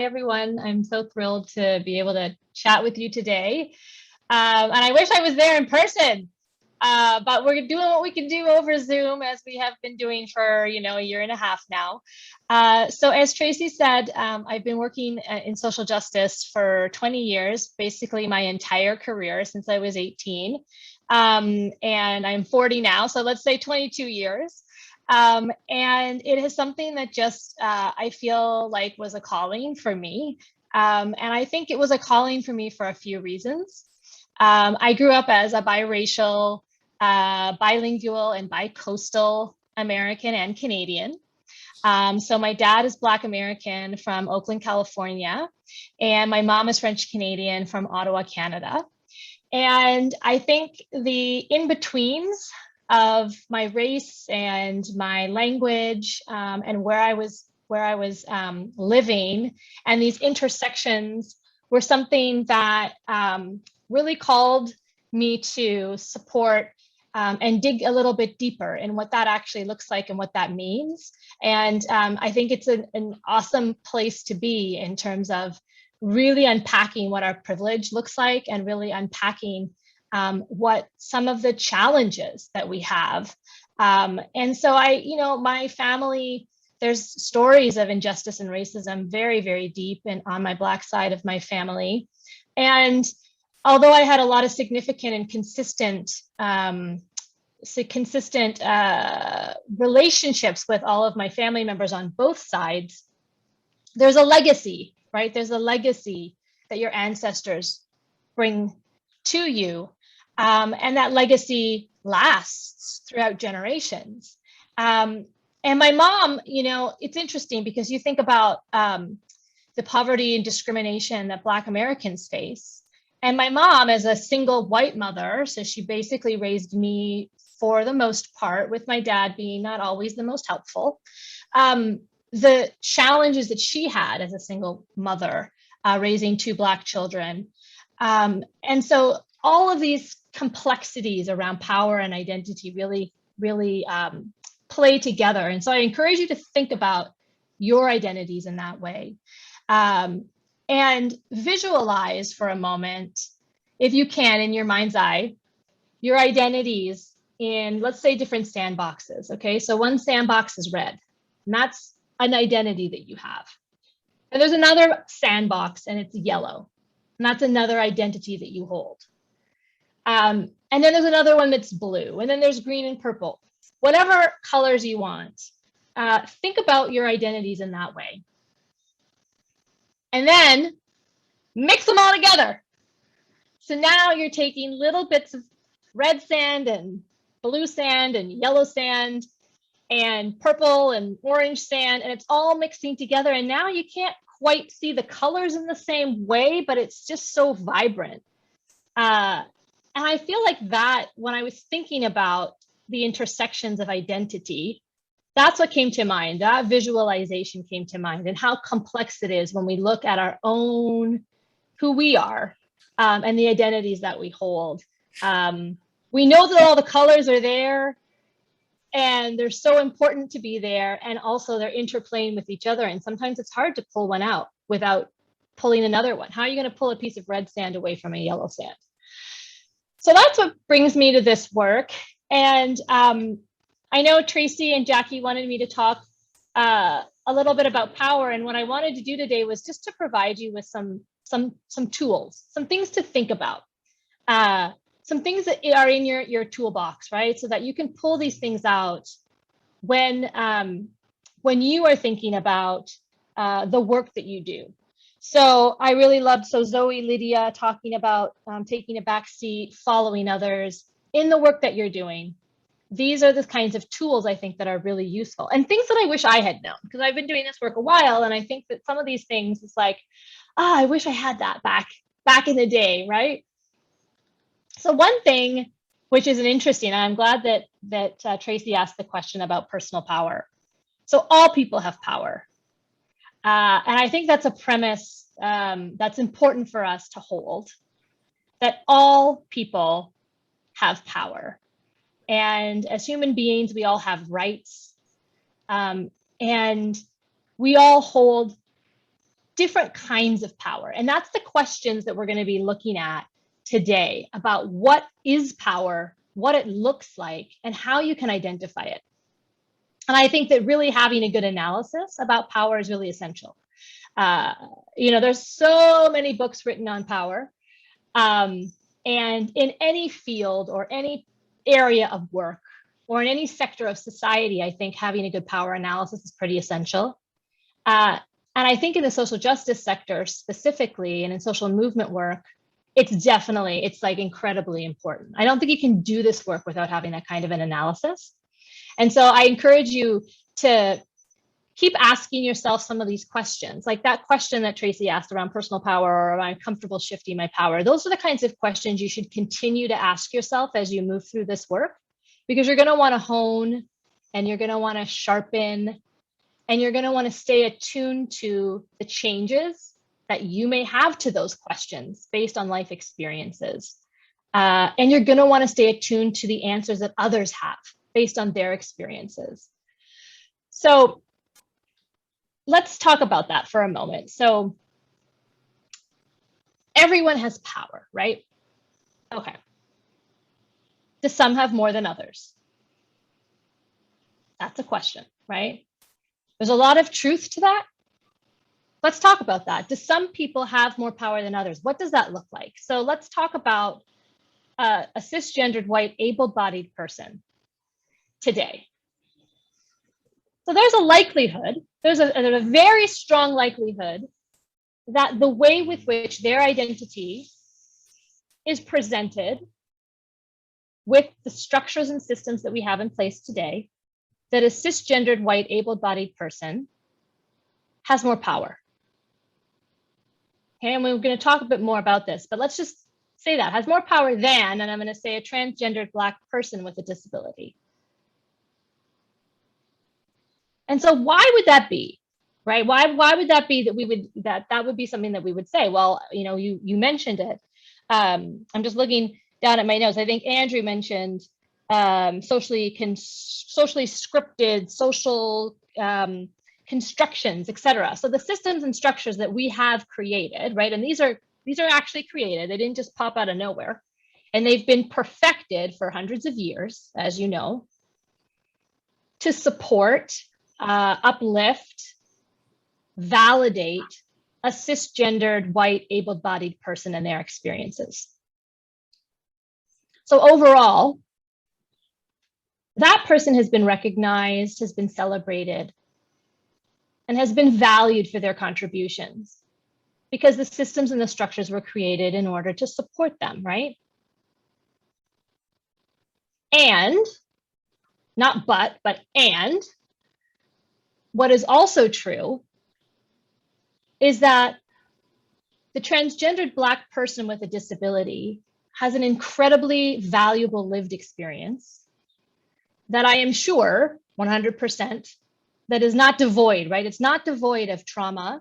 Everyone. I'm so thrilled to be able to chat with you today. And I wish I was there in person, but we're doing what we can do over Zoom, as we have been doing for, a year and a half now. So as Tracy said, I've been working in social justice for 20 years, basically my entire career since I was 18. And I'm 40 now, so let's say 22 years. And it is something that just I feel like was a calling for me. And I think it was a calling for me for a few reasons. I grew up as a biracial, bilingual, and bi-coastal American and Canadian. So my dad is Black American from Oakland, California, and my mom is French Canadian from Ottawa, Canada. And I think the in-betweens of my race and my language and where I was living, and these intersections were something that really called me to support and dig a little bit deeper in what that actually looks like and what that means. And I think it's an awesome place to be in terms of really unpacking what our privilege looks like and really unpacking what some of the challenges that we have. And so my family, there's stories of injustice and racism very, very deep and on my Black side of my family. And although I had a lot of significant and consistent relationships with all of my family members on both sides, there's a legacy, right? There's a legacy that your ancestors bring to you. And that legacy lasts throughout generations. And my mom, it's interesting because you think about the poverty and discrimination that Black Americans face. And my mom is a single white mother, so she basically raised me for the most part, with my dad being not always the most helpful. The challenges that she had as a single mother, raising two Black children. And so all of these complexities around power and identity really play together. And so I encourage you to think about your identities in that way. And visualize for a moment, if you can, in your mind's eye, your identities in, let's say, different sandboxes. Okay, so one sandbox is red, and that's an identity that you have. And there's another sandbox, and it's yellow, and that's another identity that you hold. And then there's another one that's blue, and then there's green and purple. Whatever colors you want, think about your identities in that way. And then mix them all together. So now you're taking little bits of red sand and blue sand and yellow sand and purple and orange sand, and it's all mixing together. And now you can't quite see the colors in the same way, but it's just so vibrant. And I feel like that, when I was thinking about the intersections of identity, that's what came to mind. That visualization came to mind, and how complex it is when we look at our own, who we are, and the identities that we hold. We know that all the colors are there, and they're so important to be there, and also they're interplaying with each other. And sometimes it's hard to pull one out without pulling another one. How are you going to pull a piece of red sand away from a yellow sand? So that's what brings me to this work. And I know Tracy and Jackie wanted me to talk a little bit about power. And what I wanted to do today was just to provide you with some tools, some things to think about, some things that are in your toolbox, right? So that you can pull these things out when you are thinking about the work that you do. So I really loved, Zoe, Lydia talking about taking a back seat, following others in the work that you're doing. These are the kinds of tools I think that are really useful, and things that I wish I had known, because I've been doing this work a while. And I think that some of these things, it's like, I wish I had that back in the day, right? So one thing, which is an interesting, I'm glad that Tracy asked the question about personal power. So all people have power. And I think that's a premise that's important for us to hold, that all people have power. And as human beings, we all have rights. And we all hold different kinds of power. And that's the questions that we're going to be looking at today about what is power, what it looks like, and how you can identify it. And I think that really having a good analysis about power is really essential. There's so many books written on power. And in any field or any area of work or in any sector of society, I think having a good power analysis is pretty essential. And I think in the social justice sector specifically, and in social movement work, it's like incredibly important. I don't think you can do this work without having that kind of an analysis. And so I encourage you to keep asking yourself some of these questions, like that question that Tracy asked around personal power, or am I comfortable shifting my power? Those are the kinds of questions you should continue to ask yourself as you move through this work, because you're going to want to hone and you're going to want to sharpen and you're going to want to stay attuned to the changes that you may have to those questions based on life experiences. And you're going to want to stay attuned to the answers that others have based on their experiences. So let's talk about that for a moment. So everyone has power, right? Okay. Do some have more than others? That's a question, right? There's a lot of truth to that. Let's talk about that. Do some people have more power than others? What does that look like? So let's talk about a cisgendered, white, able-bodied person today. So there's a likelihood, there's a very strong likelihood that the way with which their identity is presented with the structures and systems that we have in place today, that a cisgendered, white, able-bodied person has more power. Okay, and we're going to talk a bit more about this, but let's just say that has more power than, and I'm going to say a transgendered Black person with a disability. And so why would that be, right? Why would that be that that would be something that we would say? Well, you mentioned it. I'm just looking down at my notes. I think Andrew mentioned socially scripted, social constructions, etc. So the systems and structures that we have created, right? And these are actually created. They didn't just pop out of nowhere. And they've been perfected for hundreds of years, as you know, to support, uplift, validate a cisgendered, white, able-bodied person and their experiences. So overall, that person has been recognized, has been celebrated, and has been valued for their contributions because the systems and the structures were created in order to support them, right? And, not but and, what is also true is that the transgendered Black person with a disability has an incredibly valuable lived experience that I am sure 100% that is not devoid, right? It's not devoid of trauma,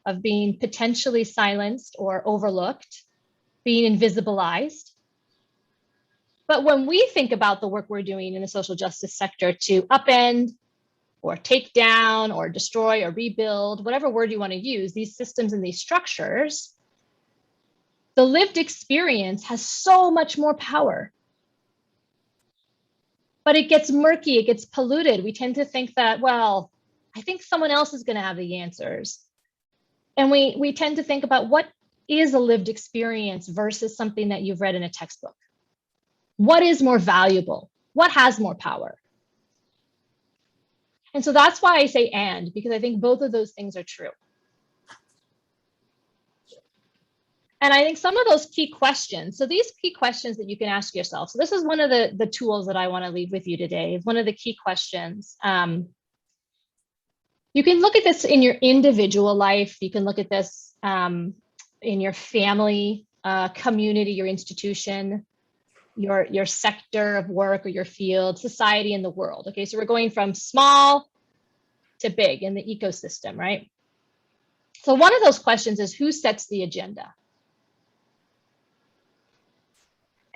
of being potentially silenced or overlooked, being invisibilized. But when we think about the work we're doing in the social justice sector to upend or take down or destroy or rebuild, whatever word you want to use, these systems and these structures, the lived experience has so much more power. But it gets murky, it gets polluted. We tend to think that, well, I think someone else is going to have the answers. And we tend to think about what is a lived experience versus something that you've read in a textbook. What is more valuable? What has more power? And so that's why I say and, because I think both of those things are true. And I think some of those key questions, so these key questions that you can ask yourself. So this is one of the tools that I want to leave with you today. It's one of the key questions. You can look at this in your individual life. You can look at this in your family, community, your institution, your sector of work or your field, society, and the world. Okay, so we're going from small to big in the ecosystem, right? So one of those questions is, who sets the agenda?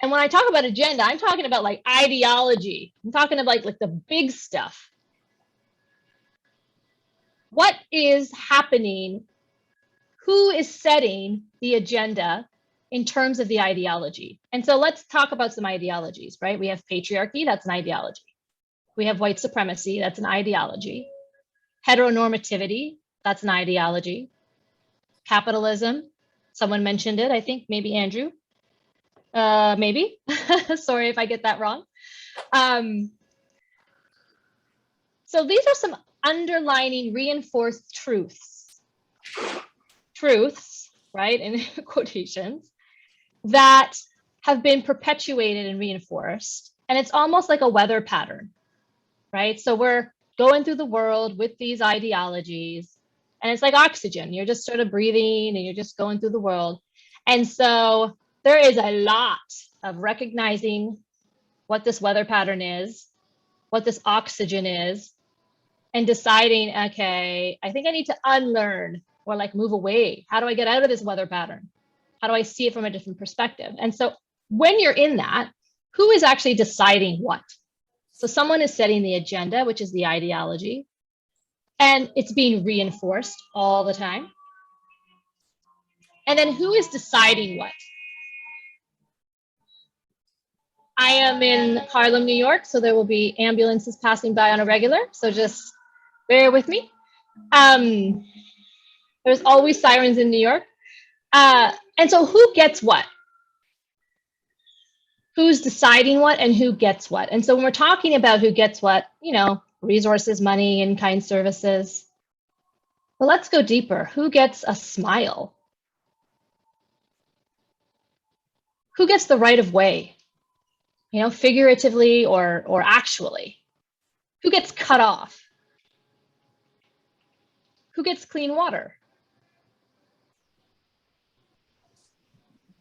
And when I talk about agenda, I'm talking about like ideology. I'm talking about like the big stuff. What is happening is setting the agenda in terms of the ideology? And so let's talk about some ideologies, right? We have patriarchy, that's an ideology. We have white supremacy, that's an ideology. Heteronormativity, that's an ideology. Capitalism, someone mentioned it, I think maybe Andrew. Maybe, sorry if I get that wrong. So these are some underlining reinforced truths, right, in quotations, that have been perpetuated and reinforced. And it's almost like a weather pattern, right? So we're going through the world with these ideologies, and it's like oxygen. You're just sort of breathing and you're just going through the world. And so there is a lot of recognizing what this weather pattern is, what this oxygen is, and deciding, okay, I think I need to unlearn or like move away. How do I get out of this weather pattern? How do I see it from a different perspective? And so when you're in that, who is actually deciding what? So someone is setting the agenda, which is the ideology, and it's being reinforced all the time. And then who is deciding what? I am in Harlem, New York, so there will be ambulances passing by on a regular, so just bear with me. There's always sirens in New York. And so who gets what? Who's deciding what and who gets what? And so when we're talking about who gets what, you know, resources, money, in-kind services, well, let's go deeper. Who gets a smile? Who gets the right of way? You know, figuratively or actually? Who gets cut off? Who gets clean water?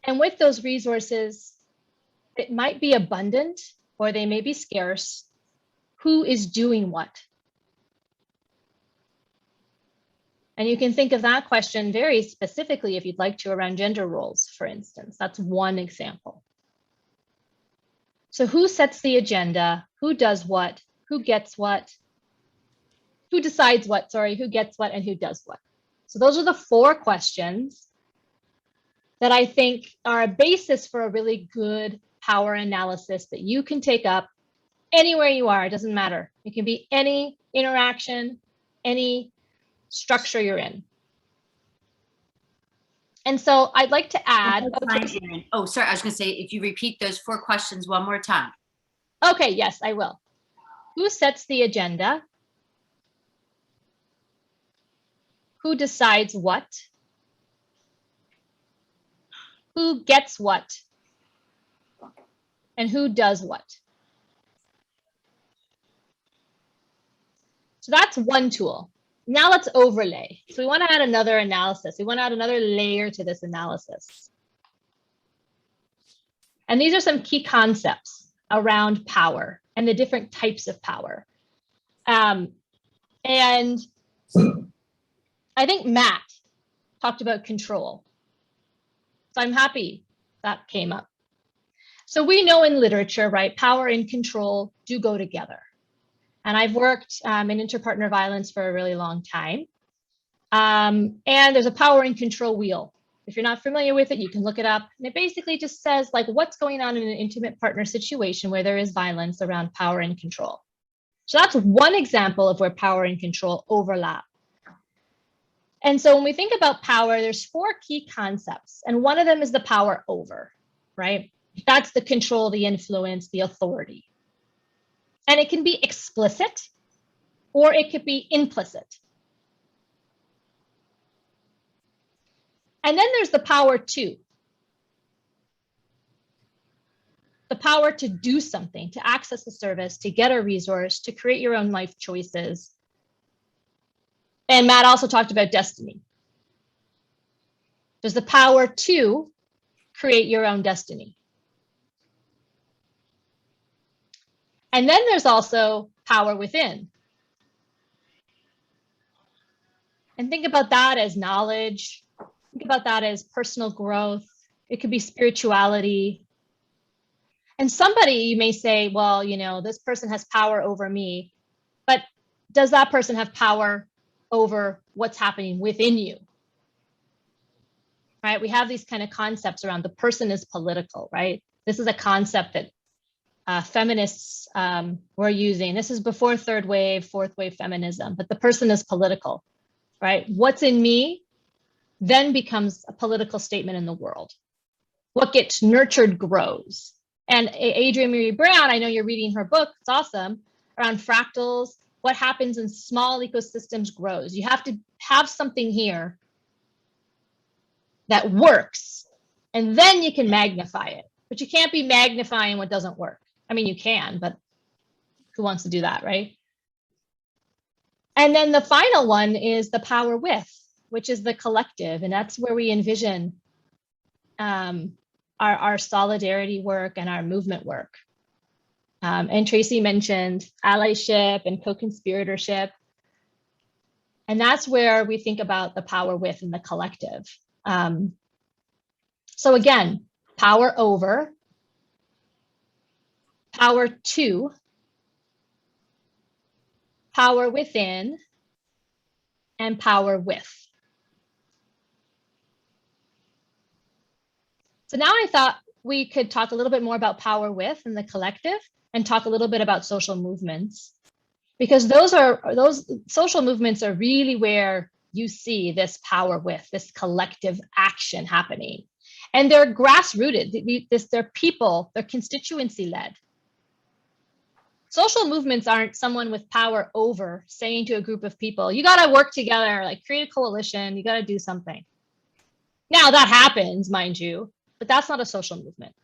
And with those resources, it might be abundant or they may be scarce. Who is doing what? And you can think of that question very specifically if you'd like to around gender roles, for instance. That's one example. So who sets the agenda? Who does what? Who gets what? Who decides what? Sorry, who gets what and who does what? So those are the 4 questions that I think are a basis for a really good power analysis that you can take up anywhere you are. It doesn't matter. It can be any interaction, any structure you're in. And so I'd like to add. Oh, sorry. I was going to say, if you repeat those 4 questions one more time. Okay, yes, I will. Who sets the agenda? Who decides what? Who gets what? And who does what? So that's one tool. Now let's overlay. So we want to add another analysis. We want to add another layer to this analysis. And these are some key concepts around power and the different types of power. And I think Matt talked about control. So I'm happy that came up. So we know in literature, right, power and control do go together. And I've worked in interpartner violence for a really long time. And there's a power and control wheel. If you're not familiar with it, you can look it up. And it basically just says like what's going on in an intimate partner situation where there is violence around power and control. So that's one example of where power and control overlap. And so when we think about power, there's 4 key concepts. And one of them is the power over, right? That's the control, the influence, the authority. And it can be explicit or it could be implicit. And then there's the power to. The power to do something, to access a service, to get a resource, to create your own life choices. And Matt also talked about destiny. There's the power to create your own destiny. And then there's also power within. And think about that as knowledge. Think about that as personal growth. It could be spirituality. And somebody, you may say, well, you know, this person has power over me, but does that person have power over what's happening within you? right? We have these kind of concepts around the person is political, right? This is a concept that feminists were using. This is before third wave, fourth wave feminism, but the person is political, right? What's in me then becomes a political statement in the world. What gets nurtured grows. And Adrienne Maree Brown, I know you're reading her book, it's awesome, around fractals. What happens in small ecosystems grows. You have to have something here that works, and then you can magnify it. But you can't be magnifying what doesn't work. I mean, you can, but who wants to do that, right? And then the final one is the power with, which is the collective. And that's where we envision our solidarity work and our movement work. And Tracy mentioned allyship and co-conspiratorship. And that's where we think about the power with and the collective. So again, power over, power to, power within, and power with. So now I thought we could talk a little bit more about power with and the collective, and talk a little bit about social movements, because those social movements are really where you see this power with, this collective action happening. And they're grassrooted, they're people, they're constituency led. Social movements aren't someone with power over saying to a group of people, you got to work together, like create a coalition, you got to do something. Now that happens, mind you, but that's not a social movement.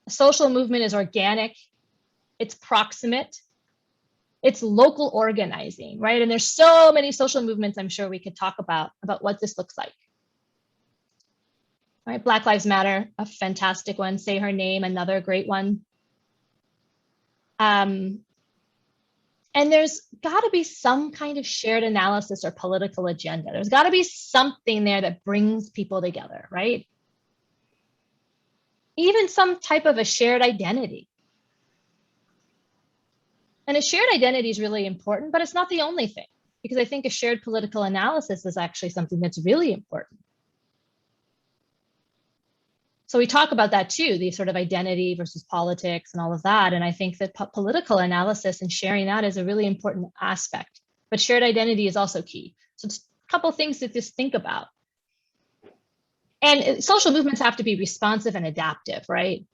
A social movement is organic, it's proximate, it's local organizing, right? And there's so many social movements I'm sure we could talk about what this looks like. Right, Black Lives Matter, a fantastic one. Say Her Name, another great one. And there's got to be some kind of shared analysis or political agenda. There's got to be something there that brings people together, right? Even some type of a shared identity. And a shared identity is really important, but it's not the only thing, because I think a shared political analysis is actually something that's really important. So we talk about that too, the sort of identity versus politics and all of that. And I think that political analysis and sharing that is a really important aspect, but shared identity is also key. So it's a couple of things to just think about. And social movements have to be responsive and adaptive, right?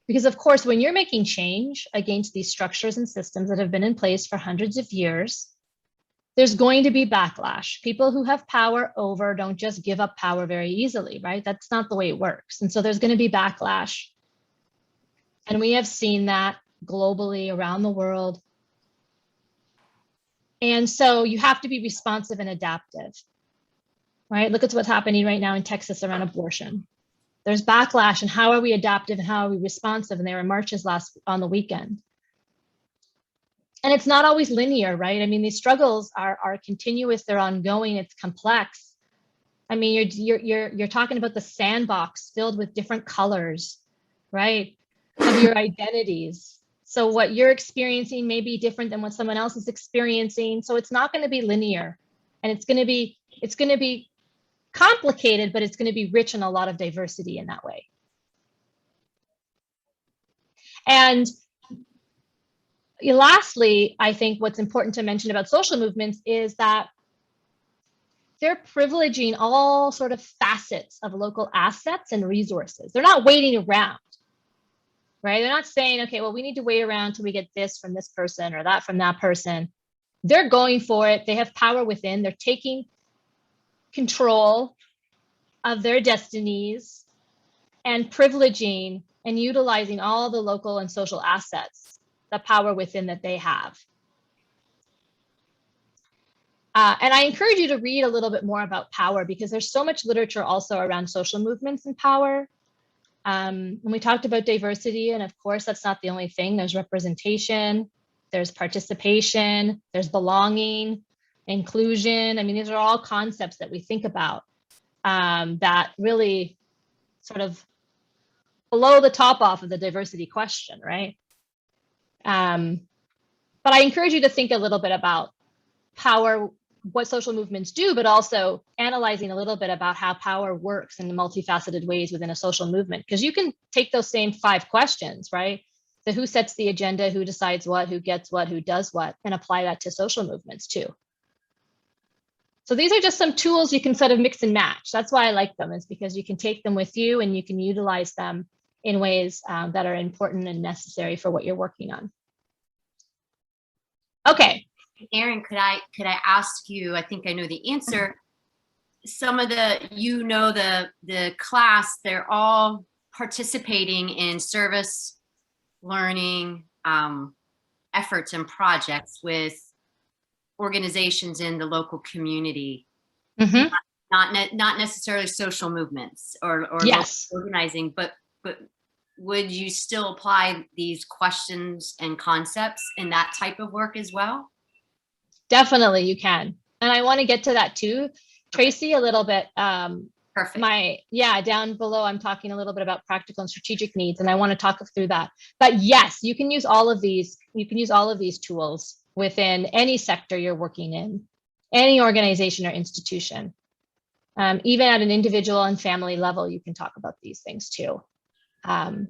Because of course, when you're making change against these structures and systems that have been in place for hundreds of years, there's going to be backlash. People who have power over don't just give up power very easily, right? That's not the way it works. And so there's going to be backlash. And we have seen that globally around the world. And so you have to be responsive and adaptive, right? Look at what's happening right now in Texas around abortion. There's backlash, and how are we adaptive and how are we responsive? And there were marches on the weekend. And it's not always linear, right? I mean, these struggles are continuous, they're ongoing, it's complex. I mean, you're talking about the sandbox filled with different colors, right? Of your identities. So what you're experiencing may be different than what someone else is experiencing. So it's not going to be linear, and it's going to be complicated, but it's going to be rich in a lot of diversity in that way. And lastly, I think what's important to mention about social movements is that they're privileging all sort of facets of local assets and resources. They're not waiting around, right? They're not saying, okay, well, we need to wait around till we get this from this person or that from that person. They're going for it. They have power within. They're taking control of their destinies and privileging and utilizing all the local and social assets, the power within that they have. And I encourage you to read a little bit more about power, because there's so much literature also around social movements and power. When we talked about diversity, and of course, that's not the only thing. There's representation, there's participation, there's belonging, inclusion. I mean, these are all concepts that we think about that really sort of blow the top off of the diversity question, right? But I encourage you to think a little bit about power what social movements do, but also analyzing a little bit about how power works in multifaceted ways within a social movement. Because you can take those same 5 questions, right? The who sets the agenda, who decides what, who gets what, who does what, and apply that to social movements too. So these are just some tools you can sort of mix and match. That's why I like them, is because you can take them with you and you can utilize them in ways that are important and necessary for what you're working on. Okay. Erin, could I ask you, I think I know the answer. Some of the class, they're all participating in service learning efforts and projects with organizations in the local community, not necessarily social movements or yes, local organizing, but would you still apply these questions and concepts in that type of work as well? Definitely you can. And I want to get to that too, Tracy, a little bit. Perfect. Down below, I'm talking a little bit about practical and strategic needs, and I want to talk through that. But yes, you can use all of these. You can use all of these tools within any sector you're working in, any organization or institution. Even at an individual and family level, you can talk about these things too. And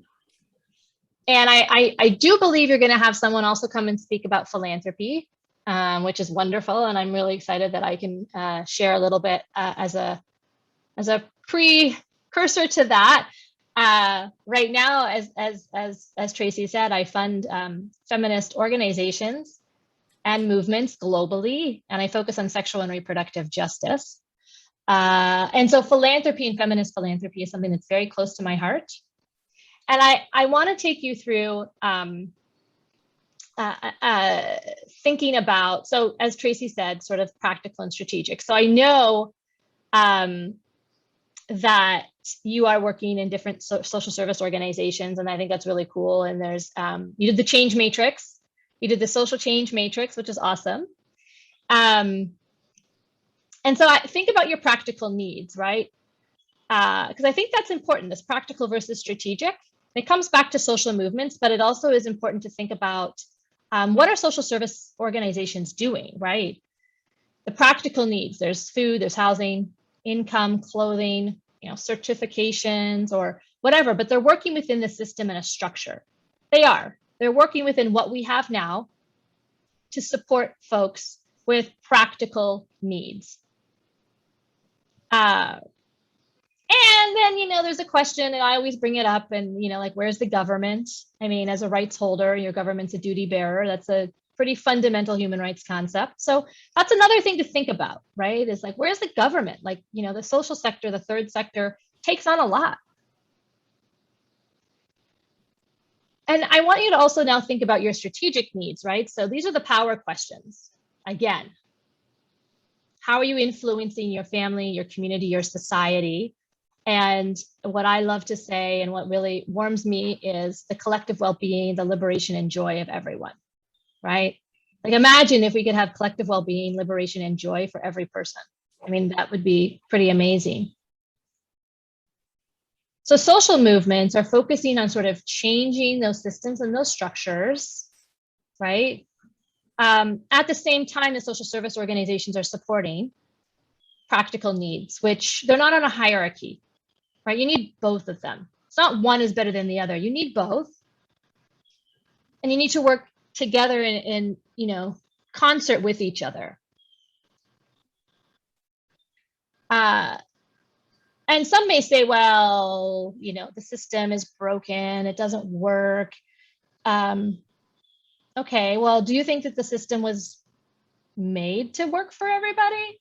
I do believe you're going to have someone also come and speak about philanthropy, which is wonderful. And I'm really excited that I can share a little bit as a precursor to that. Right now, as Tracy said, I fund feminist organizations and movements globally, and I focus on sexual and reproductive justice. And so philanthropy and feminist philanthropy is something that's very close to my heart. And I want to take you through thinking about, so as Tracy said, sort of practical and strategic. So I know that you are working in different social service organizations, and I think that's really cool. And there's, you did the change matrix, you did the social change matrix, which is awesome. And so I think about your practical needs, right? Because I think that's important, this practical versus strategic. It comes back to social movements, but it also is important to think about what are social service organizations doing, right? The practical needs, there's food, there's housing, income, clothing, certifications or whatever, but they're working within the system and a structure. They're working within what we have now to support folks with practical needs. And then, there's a question, and I always bring it up, and, like, where's the government? I mean, as a rights holder, your government's a duty bearer. That's a pretty fundamental human rights concept. So that's another thing to think about, right? Is like, where's the government? Like, the social sector, the third sector takes on a lot. And I want you to also now think about your strategic needs, right? So these are the power questions. Again, how are you influencing your family, your community, your society? And what I love to say, and what really warms me, is the collective well-being, the liberation and joy of everyone, right? Like, imagine if we could have collective well-being, liberation and joy for every person. I mean, that would be pretty amazing. So social movements are focusing on sort of changing those systems and those structures, right? At the same time, the social service organizations are supporting practical needs, which they're not on a hierarchy, right? You need both of them. It's not one is better than the other. You need both. And you need to work together in concert with each other. And some may say, well, the system is broken, it doesn't work. Okay, well, do you think that the system was made to work for everybody?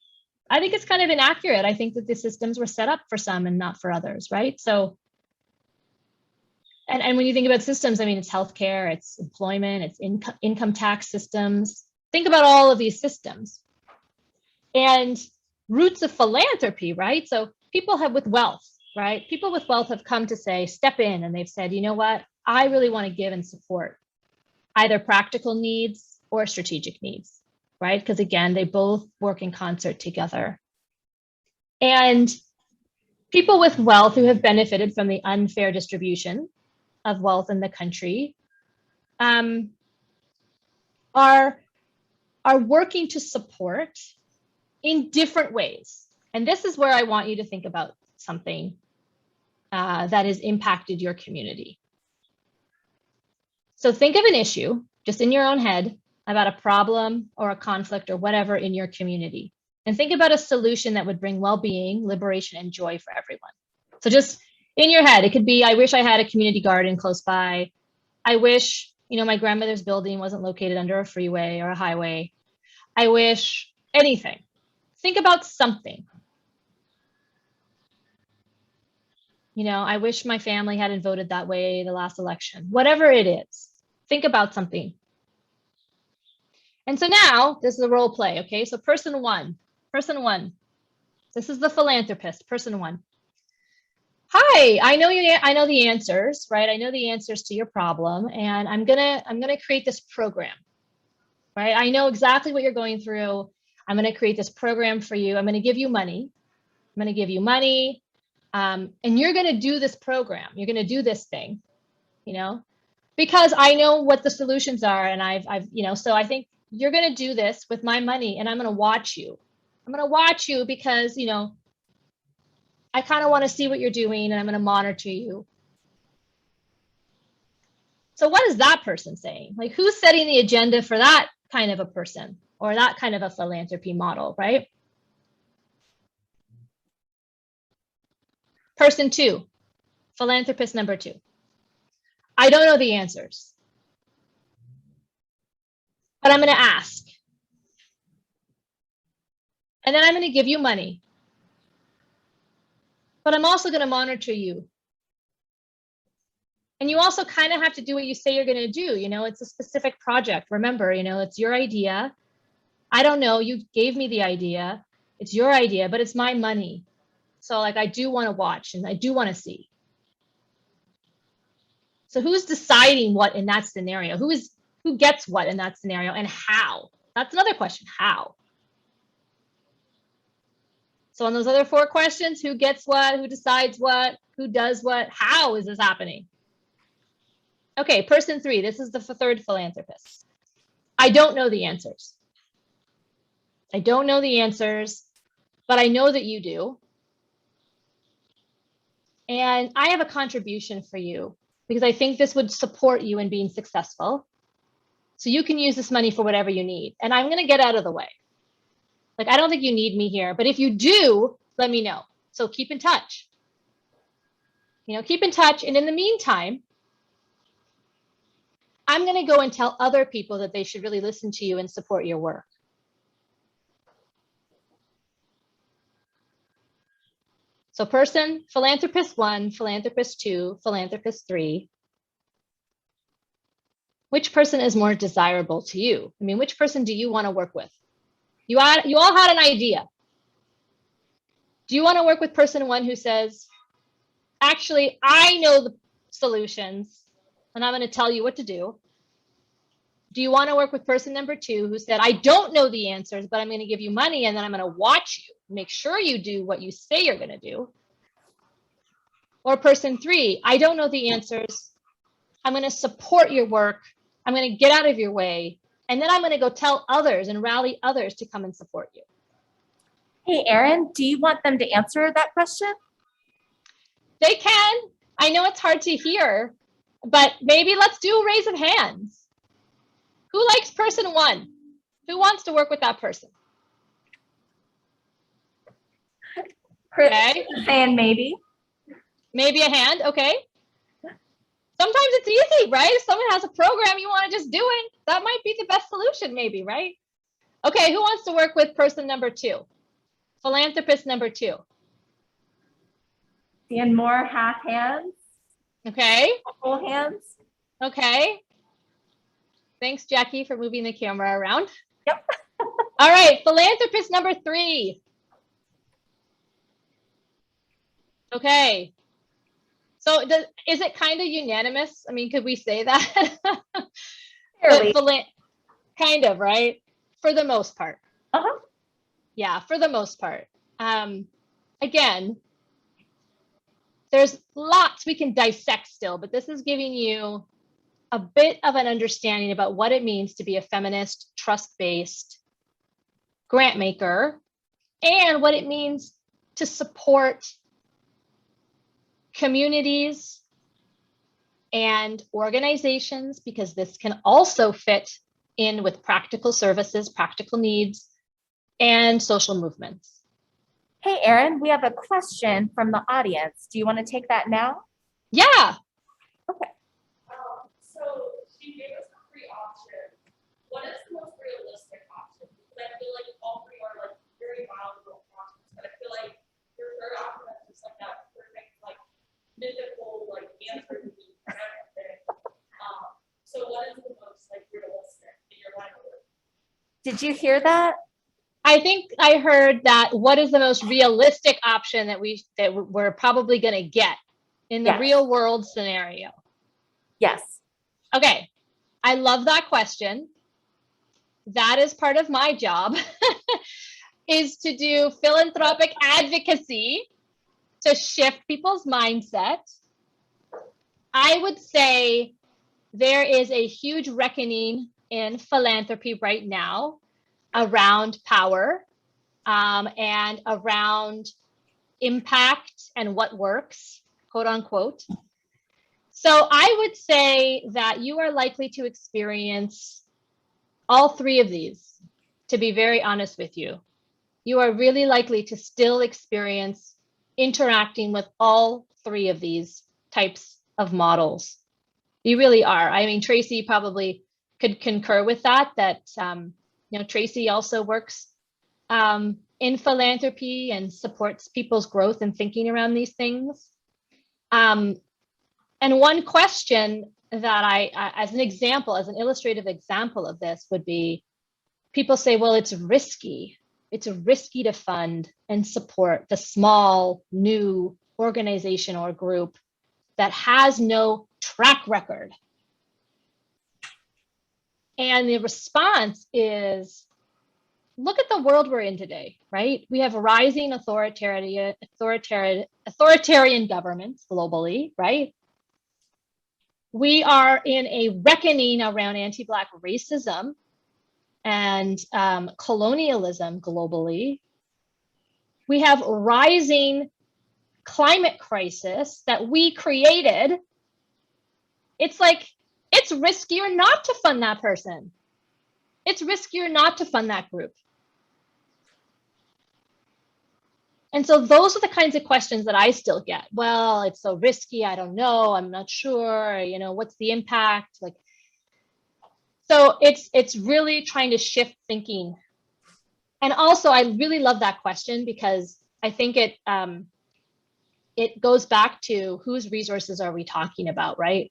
I think it's kind of inaccurate. I think that the systems were set up for some and not for others, right? So, and when you think about systems, I mean, it's healthcare, it's employment, it's income tax systems. Think about all of these systems. And roots of philanthropy, right? So people with wealth, right? People with wealth have come to say, step in, and they've said, you know what? I really want to give and support either practical needs or strategic needs, right? Because again, they both work in concert together. And people with wealth who have benefited from the unfair distribution of wealth in the country are working to support in different ways. And this is where I want you to think about something that has impacted your community. So think of an issue just in your own head about a problem or a conflict or whatever in your community. And think about a solution that would bring well-being, liberation, and joy for everyone. So just in your head, it could be, I wish I had a community garden close by. I wish, my grandmother's building wasn't located under a freeway or a highway. I wish anything. Think about something. I wish my family hadn't voted that way the last election. Whatever it is, think about something. And so now this is a role play, okay? So person one. This is the philanthropist, person one. Hi, I know the answers, right? I know the answers to your problem, and I'm gonna create this program, right? I know exactly what you're going through. I'm gonna create this program for you. I'm gonna give you money. And you're gonna do this program. You're gonna do this thing, because I know what the solutions are, and so I think you're gonna do this with my money, and I'm gonna watch you. I'm gonna watch you because I kind of want to see what you're doing, and I'm going to monitor you. So what is that person saying? Like, who's setting the agenda for that kind of a person or that kind of a philanthropy model, right? Person two, philanthropist number two. I don't know the answers, but I'm going to ask. And then I'm going to give you money. But I'm also going to monitor you. And you also kind of have to do what you say you're going to do. It's a specific project. Remember, it's your idea. I don't know. You gave me the idea. It's your idea, but it's my money. So I do want to watch and I do want to see. So who's deciding what in that scenario? Who gets what in that scenario, and how? That's another question. How? So on those other four questions, who gets what, who decides what, who does what, how is this happening? Okay, person three, this is the third philanthropist. I don't know the answers. I don't know the answers, but I know that you do. And I have a contribution for you because I think this would support you in being successful. So you can use this money for whatever you need. And I'm going to get out of the way. I don't think you need me here, but if you do, let me know. So keep in touch. Keep in touch. And in the meantime, I'm going to go and tell other people that they should really listen to you and support your work. So person, philanthropist one, philanthropist two, philanthropist three. Which person is more desirable to you? Which person do you want to work with? You all had an idea. Do you want to work with person one who says, actually, I know the solutions and I'm going to tell you what to do? Do you want to work with person number two who said, I don't know the answers, but I'm going to give you money and then I'm going to watch you, make sure you do what you say you're going to do? Or person three, I don't know the answers. I'm going to support your work. I'm going to get out of your way. And then I'm going to go tell others and rally others to come and support you. Hey, Erin, do you want them to answer that question? They can. I know it's hard to hear, but maybe let's do a raise of hands. Who likes person one? Who wants to work with that person? Okay. Saying maybe. Maybe a hand, okay. Sometimes it's easy, right? If someone has a program you want to just do it, that might be the best solution maybe, right? Okay, who wants to work with person number two? Philanthropist number two. Seeing more half hands. Okay. Full hands. Okay. Thanks, Jackie, for moving the camera around. Yep. All right, philanthropist number three. Okay. So is it kind of unanimous? Could we say that? Kind of, right? For the most part. Uh-huh. Yeah, for the most part. Again, there's lots we can dissect still, but this is giving you a bit of an understanding about what it means to be a feminist, trust-based grant maker and what it means to support communities and organizations, because this can also fit in with practical services, practical needs, and social movements. Hey, Erin, we have a question from the audience. Do you want to take that now? Yeah. Okay. So she gave us a free option. What is the most realistic option? Because I feel like all three are like very valuable options, but I feel like your third option is just like that perfect, like mythical, like answer to everything. So what is the most like realistic in your line of work? Did you hear that? I think I heard that what is the most realistic option that we're probably going to get in the Yes. real world scenario? Yes. Okay. I love that question. That is part of my job is to do philanthropic advocacy to shift people's mindset. I would say there is a huge reckoning in philanthropy right now around power and around impact and what works, quote unquote. So I would say that you are likely to experience all three of these, to be very honest with you. You are really likely to still experience interacting with all three of these types of models. You really are. I mean, Tracy probably could concur with that, you know, Tracy also works in philanthropy and supports people's growth and thinking around these things. And one question that as an example, as an illustrative example of this would be, people say, well, it's risky. It's risky to fund and support the small new organization or group that has no track record. And the response is, look at the world we're in today, right? We have rising authoritarian governments globally, right? We are in a reckoning around anti-Black racism and colonialism globally. We have rising climate crisis that we created. It's like, it's riskier not to fund that person. It's riskier not to fund that group. And so those are the kinds of questions that I still get. Well, it's so risky. I don't know. I'm not sure. You know, what's the impact? Like, so it's really trying to shift thinking. And also, I really love that question because I think it goes back to whose resources are we talking about, right?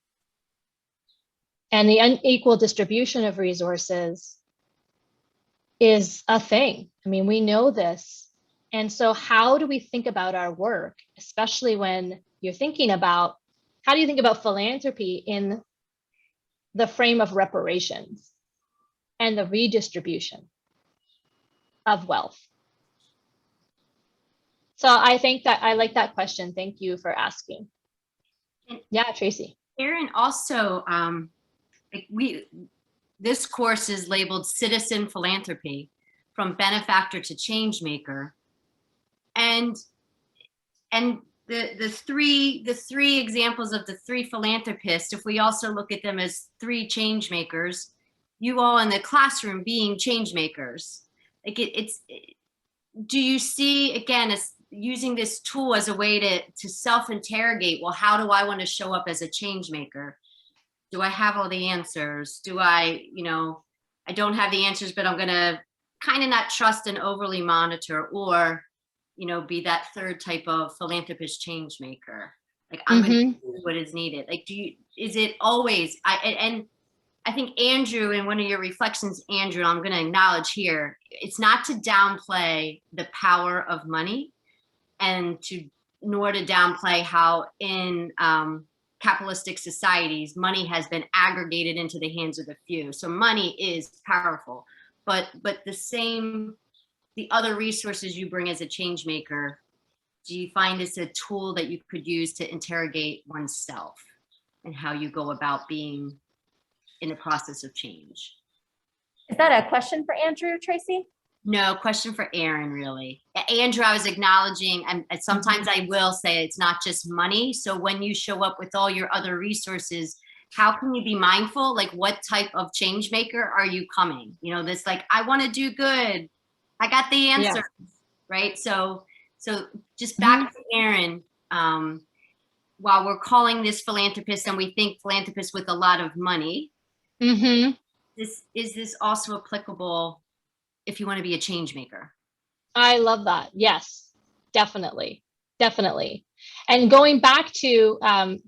And the unequal distribution of resources is a thing. I mean, we know this. And so how do we think about our work, especially when you're thinking about, how do you think about philanthropy in the frame of reparations and the redistribution of wealth? So I think that I like that question. Thank you for asking. Yeah, Tracy. Erin, also, this course is labeled Citizen Philanthropy, from benefactor to change maker. And the three examples of the three philanthropists, if we also look at them as three change makers, you all in the classroom being change makers, like do you see, again, as using this tool as a way to self-interrogate, well, how do I want to show up as a change maker? Do I have all the answers? Do I, I don't have the answers, but I'm going to kind of not trust and overly monitor, or, be that third type of philanthropist change maker. Like, I'm going to do what is needed. Like, is it always, and I think Andrew, in one of your reflections, Andrew, I'm going to acknowledge here, it's not to downplay the power of money, and nor to downplay how in capitalistic societies, money has been aggregated into the hands of the few. So money is powerful, but the other resources you bring as a change maker, do you find this a tool that you could use to interrogate oneself and how you go about being in the process of change? Is that a question for Andrew, Tracy? No, question for Erin, really. Andrew, I was acknowledging, and sometimes I will say it's not just money. So when you show up with all your other resources, how can you be mindful? Like, what type of change maker are you coming? You know, this like, I want to do good. I got the answer, right? So just back to Erin, while we're calling this philanthropist and we think philanthropist with a lot of money, is this also applicable if you want to be a change maker? I love that. Yes, definitely. Definitely. And going back to,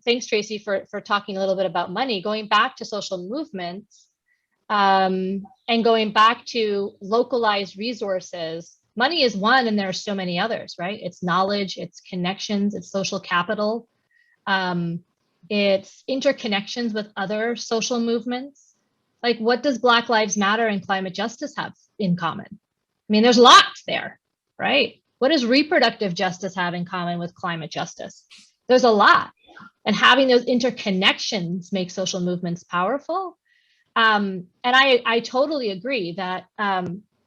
thanks, Tracy, for talking a little bit about money, going back to social movements, and going back to localized resources, money is one, and there are so many others, right? It's knowledge, it's connections, it's social capital, it's interconnections with other social movements. Like, what does Black Lives Matter and climate justice have in common? I mean, there's lots there, right? What does reproductive justice have in common with climate justice? There's a lot. And having those interconnections make social movements powerful. And I totally agree that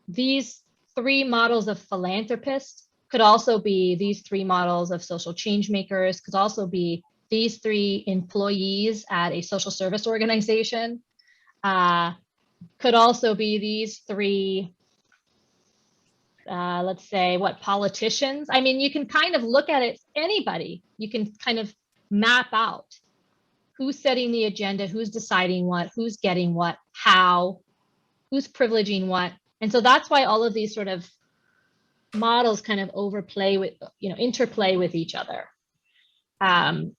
these three models of philanthropists could also be these three models of social change makers, could also be these three employees at a social service organization, could also be these three, let's say, politicians. I mean, you can kind of look at it, anybody, you can kind of map out who's setting the agenda, who's deciding what, who's getting what, how, who's privileging what. And so that's why all of these sort of models kind of interplay with each other. And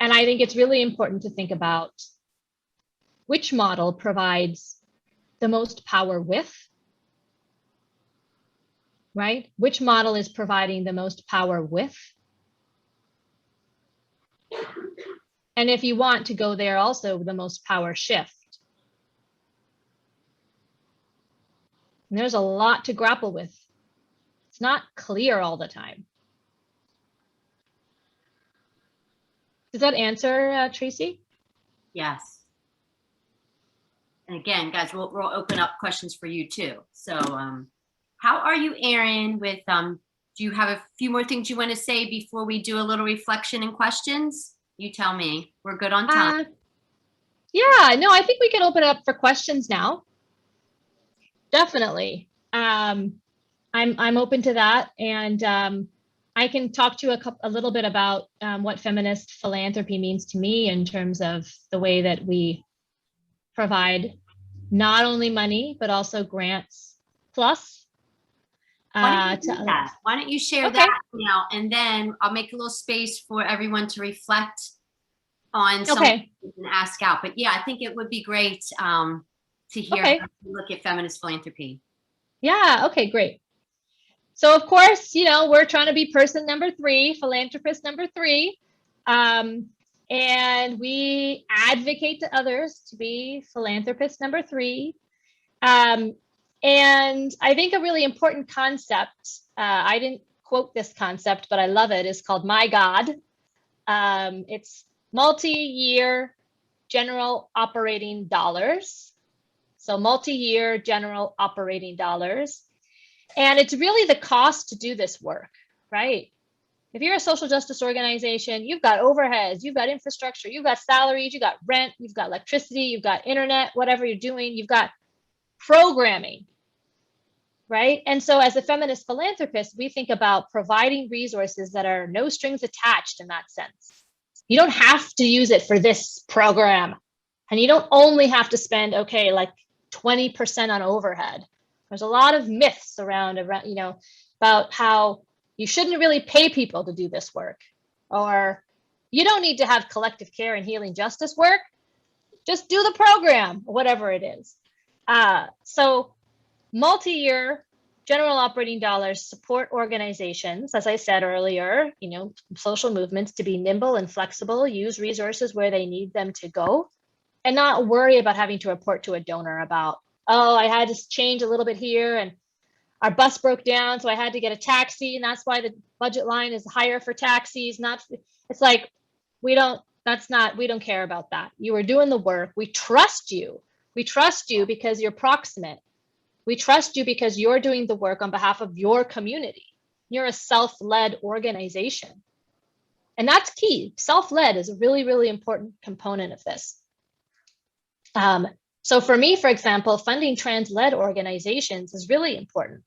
I think it's really important to think about which model provides the most power with, right? Which model is providing the most power with? And if you want to go there, also the most power shift. And there's a lot to grapple with. It's not clear all the time. Does that answer, Tracy? Yes. And again, guys, we'll open up questions for you too. So how are you, Erin, with, do you have a few more things you want to say before we do a little reflection and questions? You tell me. We're good on time. Yeah, no, I think we can open it up for questions now. Definitely. I'm open to that. And I can talk to you a little bit about what feminist philanthropy means to me in terms of the way that we provide not only money, but also grants plus. Why don't you share that now, and then I'll make a little space for everyone to reflect on something and ask out. But yeah, I think it would be great to hear how you look at feminist philanthropy. Yeah, okay, great. So of course, we're trying to be person number 3, philanthropist number 3. And we advocate to others to be philanthropist number 3. And I think a really important concept, I didn't quote this concept, but I love it, is called My God. It's multi-year general operating dollars. So multi-year general operating dollars. And it's really the cost to do this work, right? If you're a social justice organization, you've got overheads, you've got infrastructure, you've got salaries, you've got rent, you've got electricity, you've got internet, whatever you're doing, you've got programming, right? And so as a feminist philanthropist, we think about providing resources that are no strings attached in that sense. You don't have to use it for this program. And you don't only have to spend, like 20% on overhead. There's a lot of myths around, about how you shouldn't really pay people to do this work, or you don't need to have collective care and healing justice work. Just do the program, whatever it is. So multi-year general operating dollars support organizations, as I said earlier, social movements to be nimble and flexible, use resources where they need them to go, and not worry about having to report to a donor about, I had to change a little bit here and our bus broke down, so I had to get a taxi, and that's why the budget line is higher for taxis. It's like, we don't care about that. You are doing the work. We trust you. We trust you because you're proximate. We trust you because you're doing the work on behalf of your community. You're a self-led organization. And that's key. Self-led is a really, really important component of this. So for me, for example, funding trans-led organizations is really important.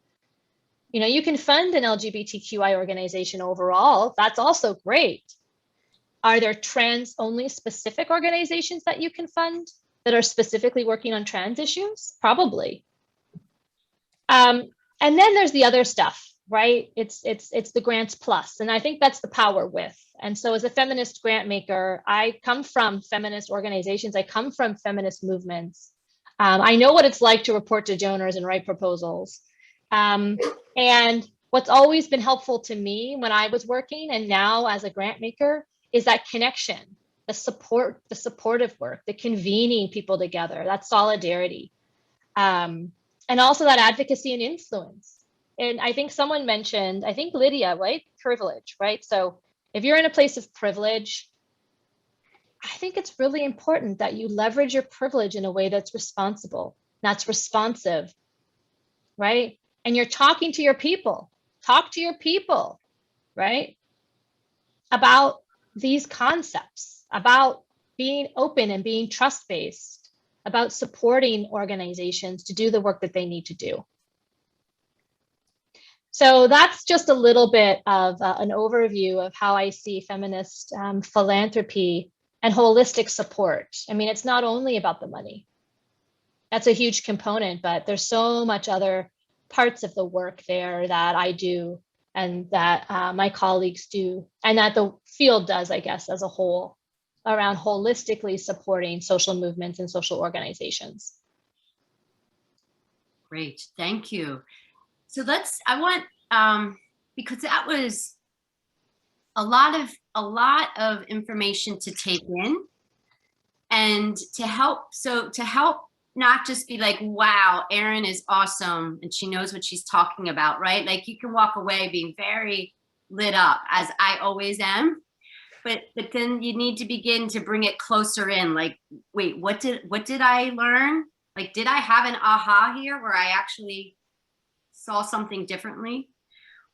You know, you can fund an LGBTQI organization overall. That's also great. Are there trans-only specific organizations that you can fund that are specifically working on trans issues? Probably. And then there's the other stuff, right? It's the grants plus, and I think that's the power with. And so as a feminist grant maker, I come from feminist organizations. I come from feminist movements. I know what it's like to report to donors and write proposals. And what's always been helpful to me when I was working and now as a grant maker is that connection, the support, the supportive work, the convening people together, that solidarity, and also that advocacy and influence. And I think someone mentioned, I think Lydia, right? Privilege, right? So if you're in a place of privilege, I think it's really important that you leverage your privilege in a way that's responsible, that's responsive, right? And you're talking to your people. Talk to your people, right? About these concepts, about being open and being trust-based, about supporting organizations to do the work that they need to do. So that's just a little bit of an overview of how I see feminist philanthropy and holistic support. I mean, it's not only about the money. That's a huge component, but there's so much other parts of the work there that I do and that my colleagues do, and that the field does, I guess, as a whole, around holistically supporting social movements and social organizations. Great, thank you. So I want, because that was a lot of information to take in, and to help not just be like, wow, Erin is awesome and she knows what she's talking about, right? Like you can walk away being very lit up, as I always am, but then you need to begin to bring it closer in. Like, wait, what did I learn? Like, did I have an aha here where I actually saw something differently?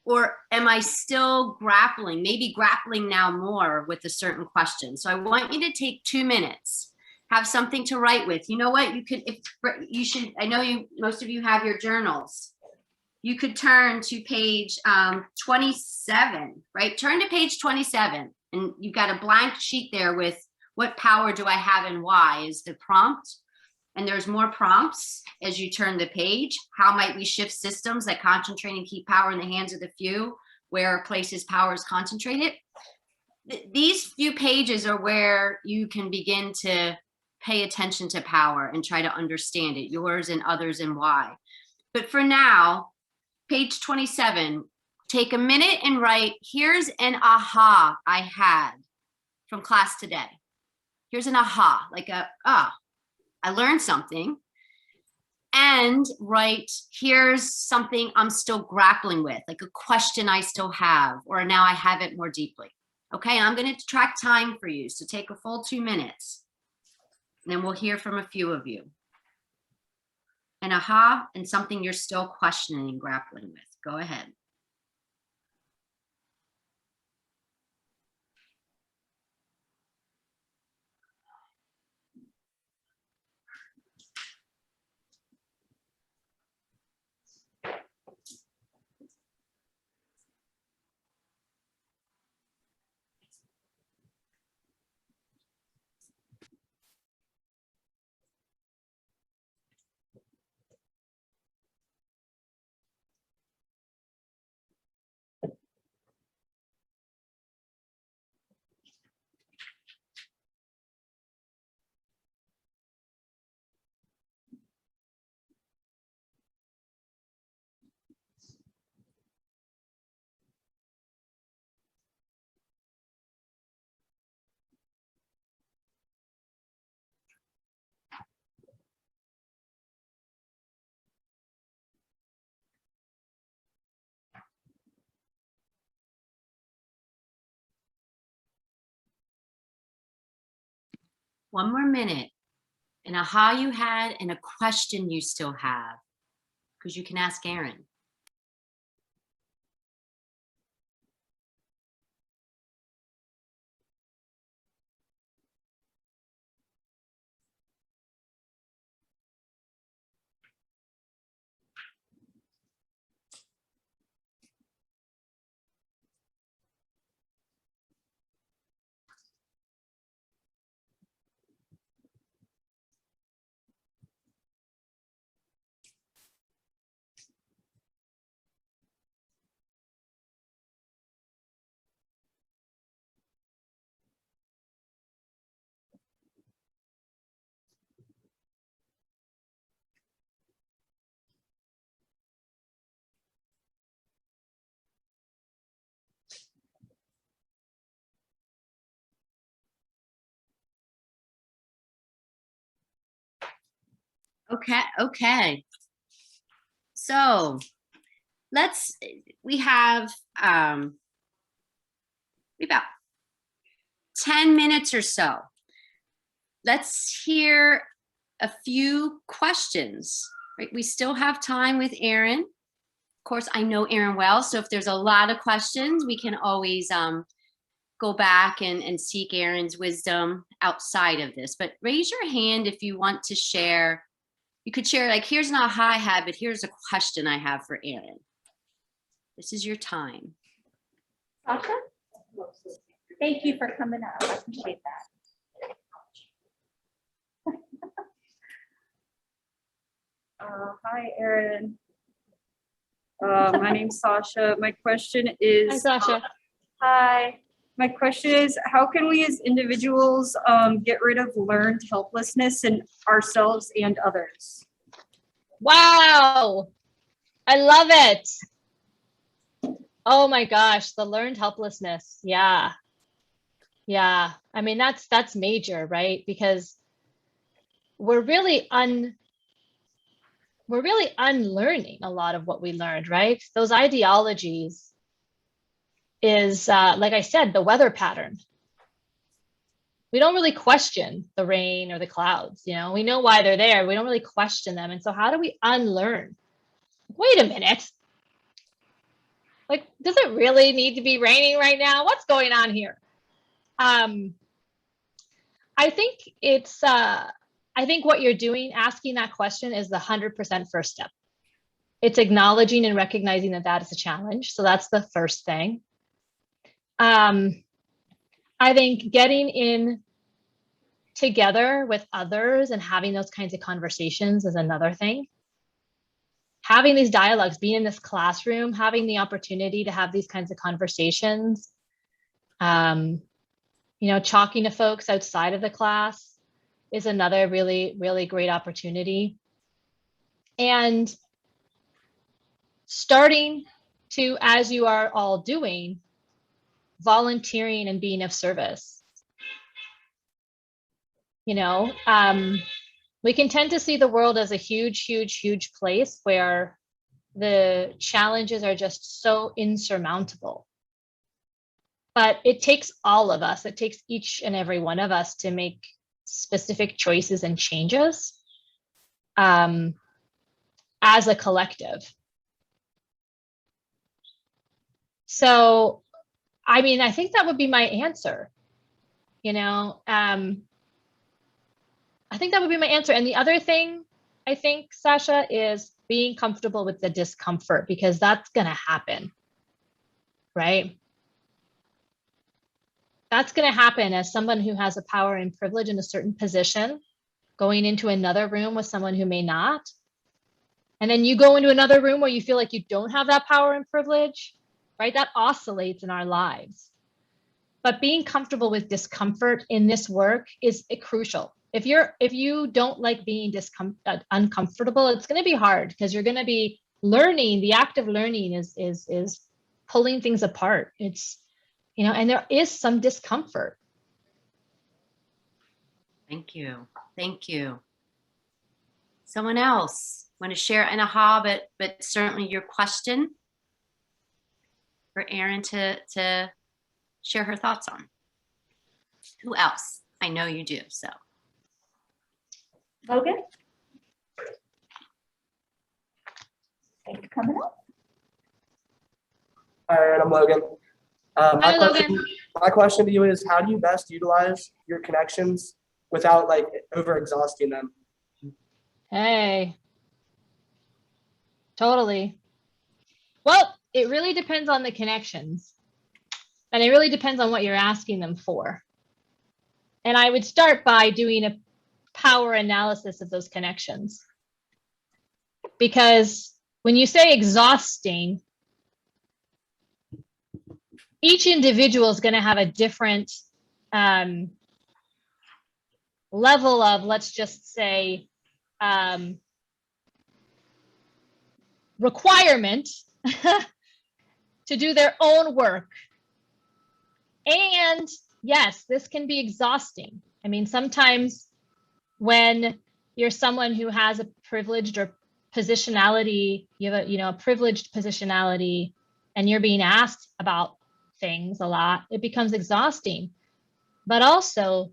Or am I still grappling, maybe grappling now more with a certain question? So I want you to take 2 minutes, have something to write with. You know what, you could, I know most of you have your journals. You could turn to page 27, right? Turn to page 27 and you've got a blank sheet there with what power do I have and why is the prompt. And there's more prompts as you turn the page. How might we shift systems that concentrate and keep power in the hands of the few, where places power is concentrated? These few pages are where you can begin to pay attention to power and try to understand it, yours and others, and why. But for now, page 27, take a minute and write, here's an aha I had from class today. Here's an aha, like I learned something. And write, here's something I'm still grappling with, like a question I still have, or now I have it more deeply. Okay, and I'm going to track time for you, so take a full 2 minutes. And then we'll hear from a few of you. An aha and something you're still questioning and grappling with. Go ahead. One more minute. An aha you had and a question you still have. because you can ask Erin. Okay. So we have about 10 minutes or so. Let's hear a few questions, right? We still have time with Erin. Of course, I know Erin well, so if there's a lot of questions, we can always go back and seek Erin's wisdom outside of this. But raise your hand if you want to share. You could share, like, here's an aha I had, but here's a question I have for Erin. This is your time. Sasha? Thank you for coming out. I appreciate that. Hi, Erin. My name's Sasha. My question is. Hi, Sasha. Hi. My question is, how can we as individuals get rid of learned helplessness in ourselves and others? Wow. I love it. Oh my gosh, the learned helplessness. Yeah. Yeah. I mean, that's major, right? Because we're really unlearning a lot of what we learned, right? Those ideologies is, like I said, the weather pattern. We don't really question the rain or the clouds, you know, we know why they're there. We don't really question them. And so how do we unlearn? Wait a minute. Like, does it really need to be raining right now? What's going on here? I think I think what you're doing, asking that question, is the 100% first step. It's acknowledging and recognizing that that is a challenge. So that's the first thing. I think getting in together with others and having those kinds of conversations is another thing. Having these dialogues, being in this classroom, having the opportunity to have these kinds of conversations, you know, talking to folks outside of the class is another really, really great opportunity. And starting to, as you are all doing, volunteering and being of service. You know, we can tend to see the world as a huge, huge, huge place where the challenges are just so insurmountable. But it takes all of us, it takes each and every one of us to make specific choices and changes as a collective. So, I mean, I think that would be my answer. You know, I think that would be my answer. And the other thing, I think, Sasha, is being comfortable with the discomfort, because that's going to happen, right? That's going to happen as someone who has a power and privilege in a certain position, going into another room with someone who may not. And then you go into another room where you feel like you don't have that power and privilege, right? That oscillates in our lives. But being comfortable with discomfort in this work is crucial. If you don't like being uncomfortable, it's going to be hard, because you're going to be learning. The act of learning is pulling things apart. It's, you know, and there is some discomfort. Thank you. Thank you. Someone else want to share an aha, but certainly your question for Erin to share her thoughts on? Who else? I know you do, so. Logan? Thanks for coming up. Hi, Erin, I'm Logan. Hi, Logan. My question to you is, how do you best utilize your connections without like over exhausting them? Hey, totally. Well, it really depends on the connections, and it really depends on what you're asking them for. And I would start by doing a power analysis of those connections. Because when you say exhausting, each individual is going to have a different level of, let's just say, requirement to do their own work. And yes, this can be exhausting. I mean, sometimes when you're someone who has a privileged or positionality, you have a privileged positionality, and you're being asked about things a lot, it becomes exhausting. But also,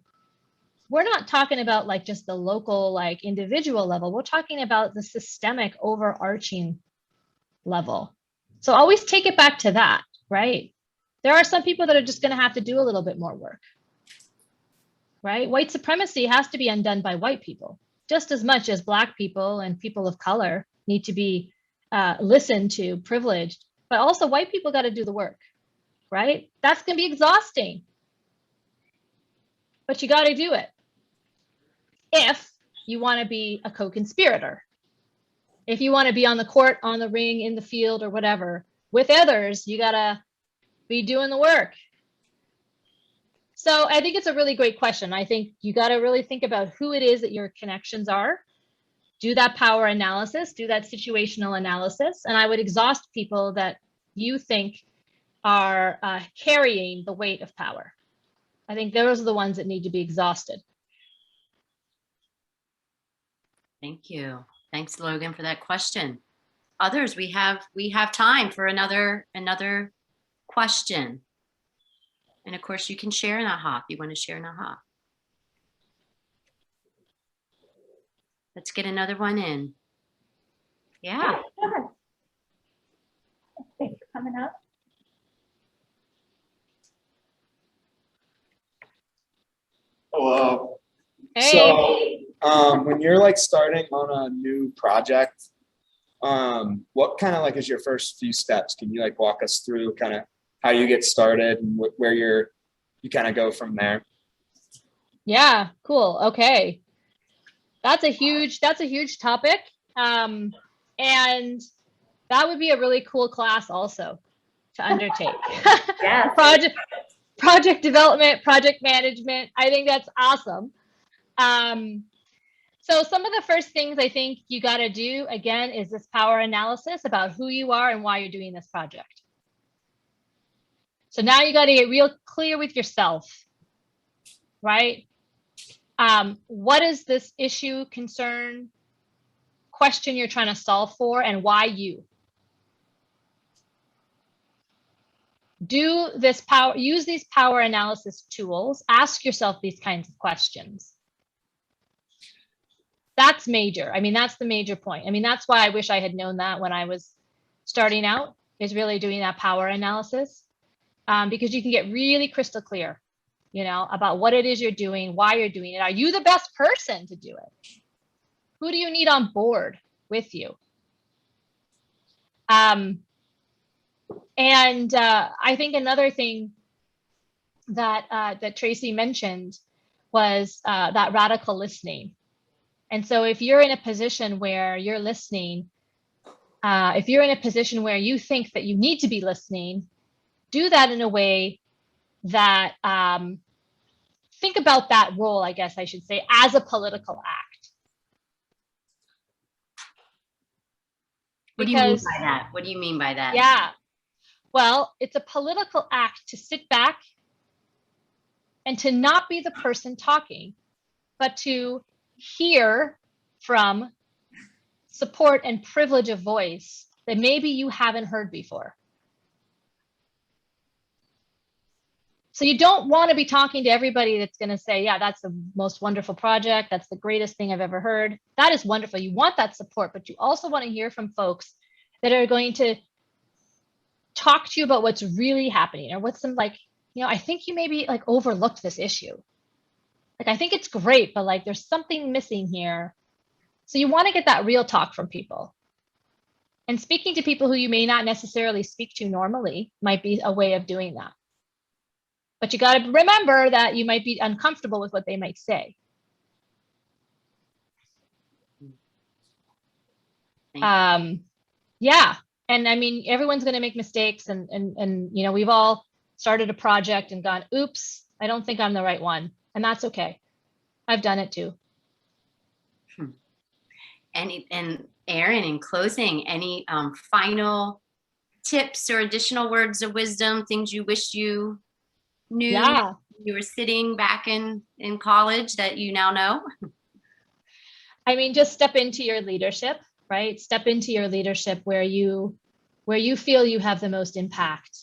we're not talking about like just the local, like individual level. We're talking about the systemic overarching level. So always take it back to that, right? There are some people that are just going to have to do a little bit more work, right? White supremacy has to be undone by white people, just as much as Black people and people of color need to be listened to, privileged, but also white people got to do the work, right? That's going to be exhausting, but you got to do it if you want to be a co-conspirator. If you want to be on the court, on the ring, in the field, or whatever, with others, you got to be doing the work. So I think it's a really great question. I think you got to really think about who it is that your connections are. Do that power analysis, do that situational analysis. And I would exhaust people that you think are carrying the weight of power. I think those are the ones that need to be exhausted. Thank you. Thanks, Logan, for that question. Others, we have time for another question. And of course, you can share an aha if you want to share an aha. Let's get another one in. Yeah. Thanks for coming up. Hello. Hey. So, when you're like starting on a new project, what kind of like is your first few steps? Can you like walk us through kind of how you get started and where you kind of go from there? Yeah, cool. Okay. That's a huge topic. And that would be a really cool class also to undertake. Yeah. Project development, project management. I think that's awesome. So some of the first things I think you got to do, again, is this power analysis about who you are and why you're doing this project. So now you got to get real clear with yourself, right? What is this issue, concern, question you're trying to solve for, and why you? Use these power analysis tools. Ask yourself these kinds of questions. That's major. I mean, that's the major point. I mean, that's why I wish I had known that when I was starting out, is really doing that power analysis, because you can get really crystal clear, about what it is you're doing, why you're doing it. Are you the best person to do it? Who do you need on board with you? And I think another thing that Tracy mentioned was that radical listening. And so if you're in a position where you're listening, if you're in a position where you think that you need to be listening, do that in a way that think about that role, I guess I should say, as a political act. What do you mean by that? What do you mean by that? Yeah. Well, it's a political act to sit back and to not be the person talking, but to hear from, support, and privilege a voice that maybe you haven't heard before. So you don't want to be talking to everybody that's going to say, yeah, that's the most wonderful project. That's the greatest thing I've ever heard. That is wonderful. You want that support, but you also want to hear from folks that are going to talk to you about what's really happening, or what's some like, I think you maybe like overlooked this issue. Like, I think it's great, but like there's something missing here. So you want to get that real talk from people. And speaking to people who you may not necessarily speak to normally might be a way of doing that. But you got to remember that you might be uncomfortable with what they might say. Yeah. And I mean, everyone's going to make mistakes, and we've all started a project and gone, oops, I don't think I'm the right one. And that's okay. I've done it too. And Erin, in closing, any when tips or additional words of wisdom, things you wish you knew you were sitting back in college that you now know? I mean, just step into your leadership, right? Step into your leadership where you feel you have the most impact,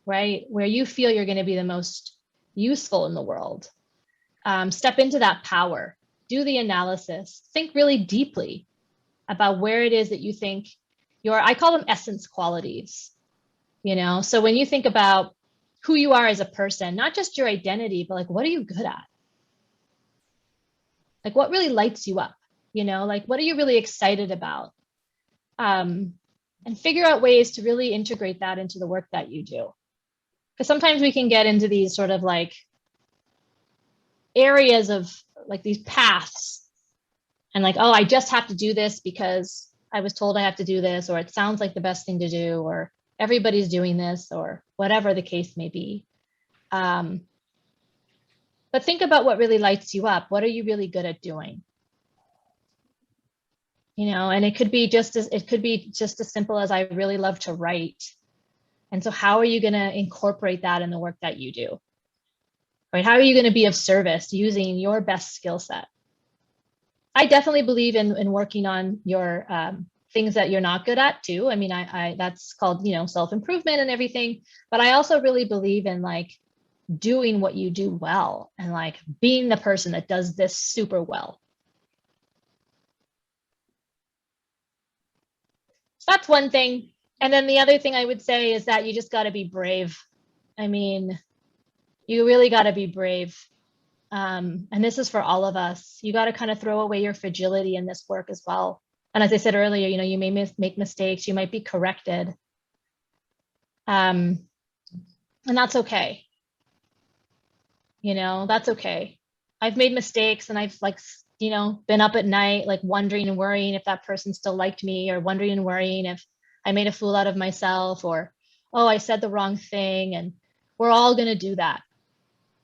right? Where you feel you're going to be the most useful in the world. Step into that power, do the analysis, think really deeply about where it is that you think I call them essence qualities, So when you think about who you are as a person, not just your identity, but like, what are you good at? Like, what really lights you up? Like, what are you really excited about? And figure out ways to really integrate that into the work that you do. Because sometimes we can get into these sort of like areas of like these paths and like, oh, I just have to do this because I was told I have to do this, or it sounds like the best thing to do, or everybody's doing this, or whatever the case may be. But think about what really lights you up. What are you really good at doing? And it could be just as simple as, I really love to write. And so how are you going to incorporate that in the work that you do? Right? How are you going to be of service using your best skill set? I definitely believe in working on your things that you're not good at too. I mean, I that's called, self-improvement and everything. But I also really believe in like doing what you do well, and like being the person that does this super well. So that's one thing. And then the other thing I would say is that you just got to be brave. I mean, you really got to be brave. And this is for all of us. You got to kind of throw away your fragility in this work as well. And as I said earlier, you may make mistakes, you might be corrected. And that's okay. That's okay. I've made mistakes, and I've been up at night, like wondering and worrying if that person still liked me, or wondering and worrying if I made a fool out of myself, or, oh, I said the wrong thing. And we're all going to do that.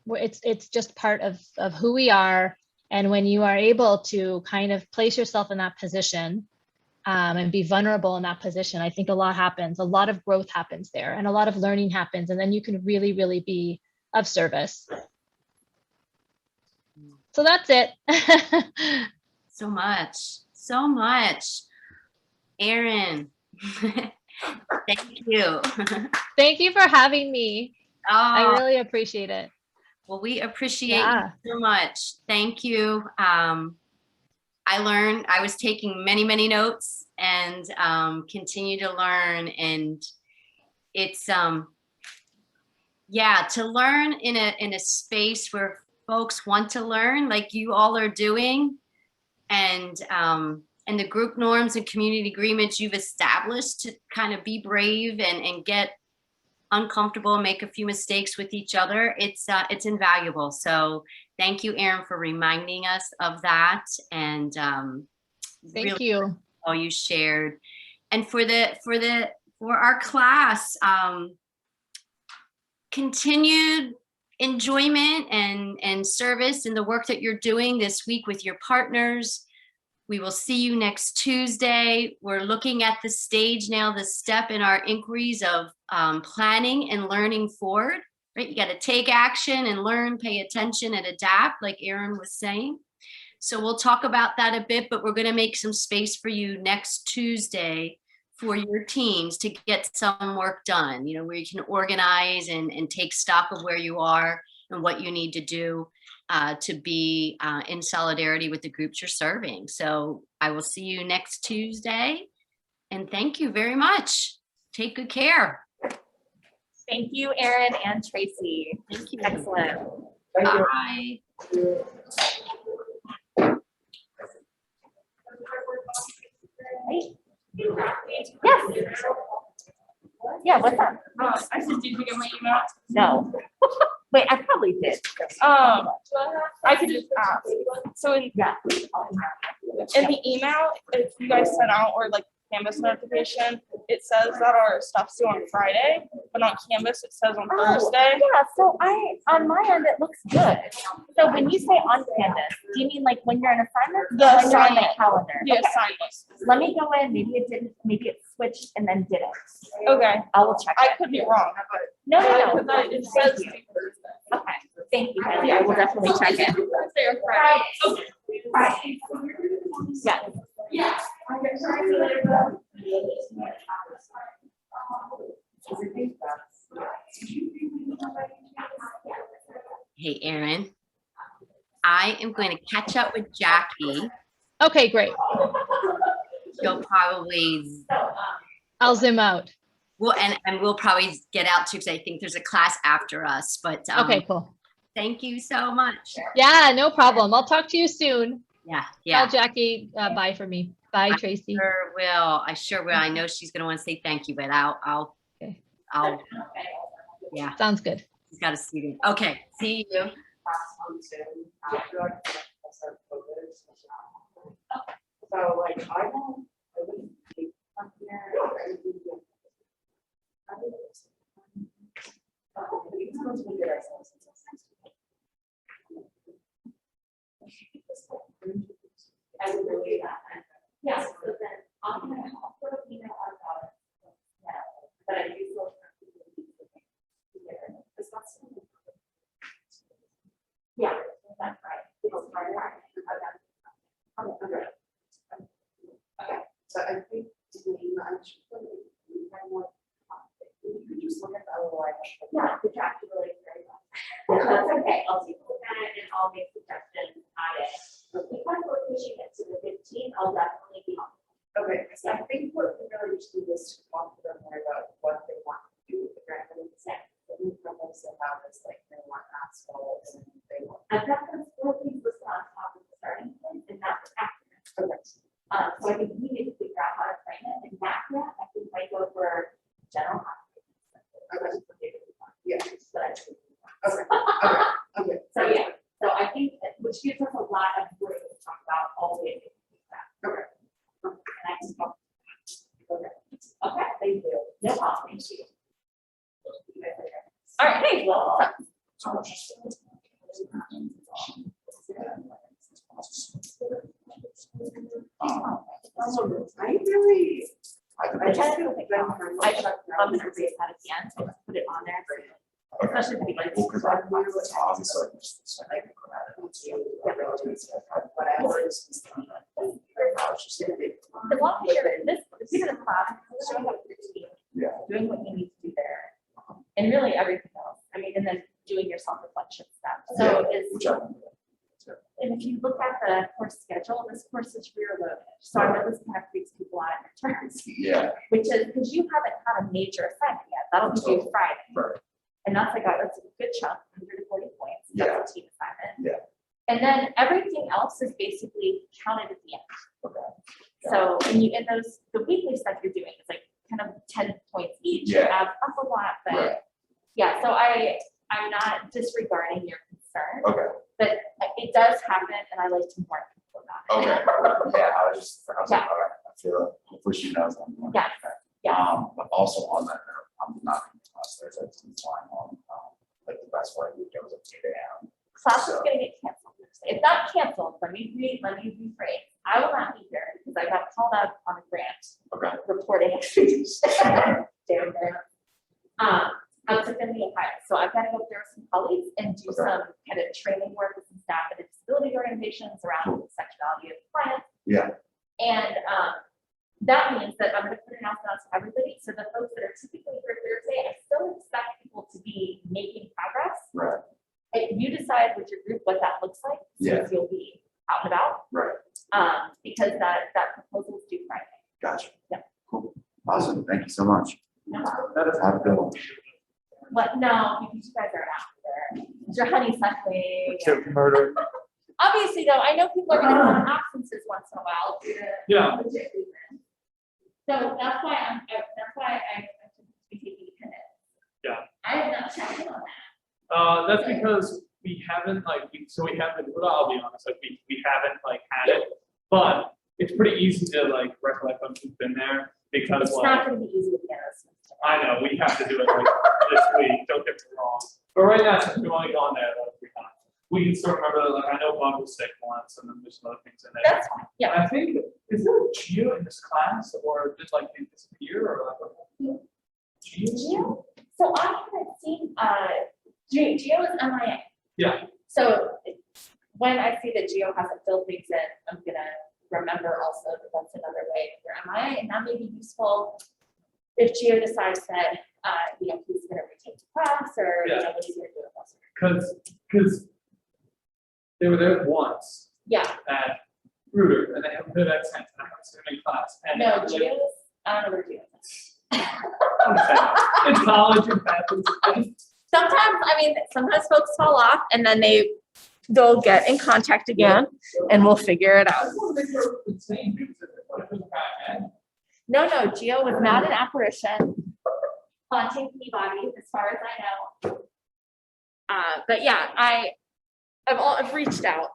It's just part of who we are. And when you are able to kind of place yourself in that position and be vulnerable in that position, I think a lot happens. A lot of growth happens there, and a lot of learning happens. And then you can really, really be of service. So that's it. So much. Erin, thank you. Thank you for having me. Oh, I really appreciate it. Well, we appreciate you so much. Thank you. I was taking many, many notes, and continue to learn. And it's, to learn in a space where folks want to learn, like you all are doing, and the group norms and community agreements you've established to kind of be brave and get uncomfortable and make a few mistakes with each other. It's invaluable. So thank you, Erin, for reminding us of that. And thank you. All you shared. And for our class, continued enjoyment and service in the work that you're doing this week with your partners. We will see you next Tuesday. We're looking at the stage now, the step in our inquiries of planning and learning forward, right? You got to take action and learn, pay attention, and adapt, like Erin was saying. So we'll talk about that a bit, but we're going to make some space for you next Tuesday for your teams to get some work done, where you can organize and take stock of where you are and what you need to do to be in solidarity with the groups you're serving. So I will see you next Tuesday. And thank you very much. Take good care. Thank you, Erin and Tracy. Thank you. Excellent. Thank you. Bye. Yes. Yeah, what's up? I said, did you get my email? No. Wait, I probably did. I could just ask. So in Yeah. the email, if you guys sent out or like Canvas notification, it says that our stuff's due on Friday, but on Canvas it says on Thursday. Yeah, so on my end, it looks good. So when you say on Canvas, do you mean like when you're in assignment? The or when you're on the assignment. calendar? The Okay. assignment. Let me go in, maybe it switched and then didn't. Okay, I will check I it. could be wrong, but No, no, because no. it says Thank you. Okay, thank you, Haley. I will definitely check it. Thursday or Friday. Okay. Friday. Yeah. Hey, Erin. I am going to catch up with Jackie. Okay, great. She'll probably, I'll zoom out. and we'll probably get out too, because I think there's a class after us, but Okay, cool. thank you so much. Yeah, no problem. I'll talk to you soon. Yeah, Tell yeah. Jackie bye for me. Bye, Tracy. Sure will. I sure will. I know she's going to want to say thank you, but Okay. yeah, Sounds good. she's got a student. Okay, see you. So like I wouldn't take from here. I would really that. Yes, but then I'm gonna put an email about it. Yeah, but I do feel. Yeah, that's right. It's part of that. Okay, so I think doing lunch. You could just look at the other one. Yeah, the draft really very well. That's okay, I'll take a look at it and I'll make suggestions on it. If we kind of pushing it to the 15th, I'll definitely be on. Okay, so I think what we really just do is talk to them more about what they want to do with the grant and consent. We promise to have this like they want asphalt and they want. I've got those 4 things listed on top of the starting point and that's accurate. Okay. So I think we need to figure out how to frame it and that grant I think might go for general. Okay. Yeah. Okay. Okay. So yeah. So I think that, which gives us a lot of room to talk about all the way. Okay. And I just talk. Okay. Okay. Thank you. No problem. Thank you. All right. Hey. Well. I really. I just feel like I'm going to read that again, so put it on there. Especially if we the long picture, this class, showing up with your team, doing what you need to do there, and really everything else. I mean, and then doing your self-reflection stuff. So and if you look at the course schedule, this course is rear loaded. So I know this kind of freaks people out in terms. Yeah. Which is because you haven't had a major assignment yet. That'll be due Friday. Right. And that's that's a good chunk, 140 points. That's a team assignment. Yeah. And then everything else is basically counted at the end. Okay. So and those the weekly stuff you're doing is like kind of 10 points each. Yeah. It adds up a lot, but Right. yeah. So I'm not disregarding your concern. Okay. But it does happen, and I like to warn people about it. Okay. Yeah, I was Yeah. like, all right, I feel hopefully she knows I'm going. Yes. Yeah. But also on that note, I'm not going to class Thursday, it's fine on like the best way we go is at 8 a.m. Class is going to get canceled Thursday. If not canceled, let me rephrase. I will not be here because I got called out on a grant. Okay. Reporting. Damn there. I'm going to be in Ohio, so I've got to go up there with some colleagues and do some kind of training work with some staff at disability organizations around the sexuality of clients. Yeah. And that means that I'm going to put an announcement out to everybody. So the folks that are typically here Thursday, I still expect people to be making progress. Right. If you decide with your group what that looks like, since you'll be out and about. Right. Because that proposal is due Friday. Gotcha. Yeah. Cool. you so much. No, Have a good one. what, no, because you guys are after, your honeysuckling. Murder. Obviously, though, I know people are gonna have absences once in a while due to. Yeah. legit reasons. So that's why I should be taking attendance. Yeah. I have not checked in on that. That's because we haven't we haven't, well, I'll be honest, we haven't had it, but it's pretty easy to recollect when we've been there because It's not gonna be easy with Dennis. I know, we have to do it this week, don't get me wrong. But right now, since we've only gone there 3 times, we can still remember, I know Bob was sick once and then there's some other things in there. That's fine, yeah. I think, is there a Geo in this class or did they disappear or Geo? Geo? So I haven't seen, Geo is MIA. Yeah. So when I see that Geo hasn't filled things in, I'm gonna remember also that that's another way for MIA, and that may be useful if Geo decides that, he's gonna retake the class or, what he's gonna do with us. Because they were there once Yeah, at Ruder and they haven't been there since, and I haven't seen them in class. And no, Geo's, I don't know where Geo is. it's college and happens. Sometimes folks fall off and then they'll get in contact again and we'll figure it out. No, Geo was not an apparition. Haunting Peabody, as far as I know. But yeah, I've reached out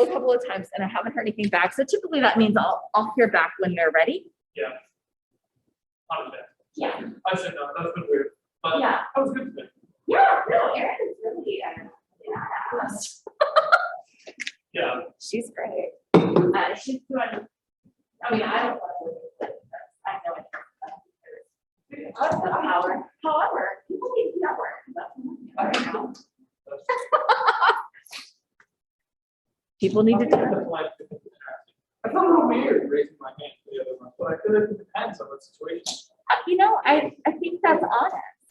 a couple of times and I haven't heard anything back. So typically that means I'll hear back when they're ready. Yeah. Understand. Yeah. I said no, that's been weird. But Yeah. that was good today. Yeah, no, Erin is really, badass. Yeah. She's great. She's doing, I don't want to, I have no idea. However, people need to do that work. People need to do it. I felt a little weird raising my hand for the other one, but I feel like it depends on the situation. I think that's honest.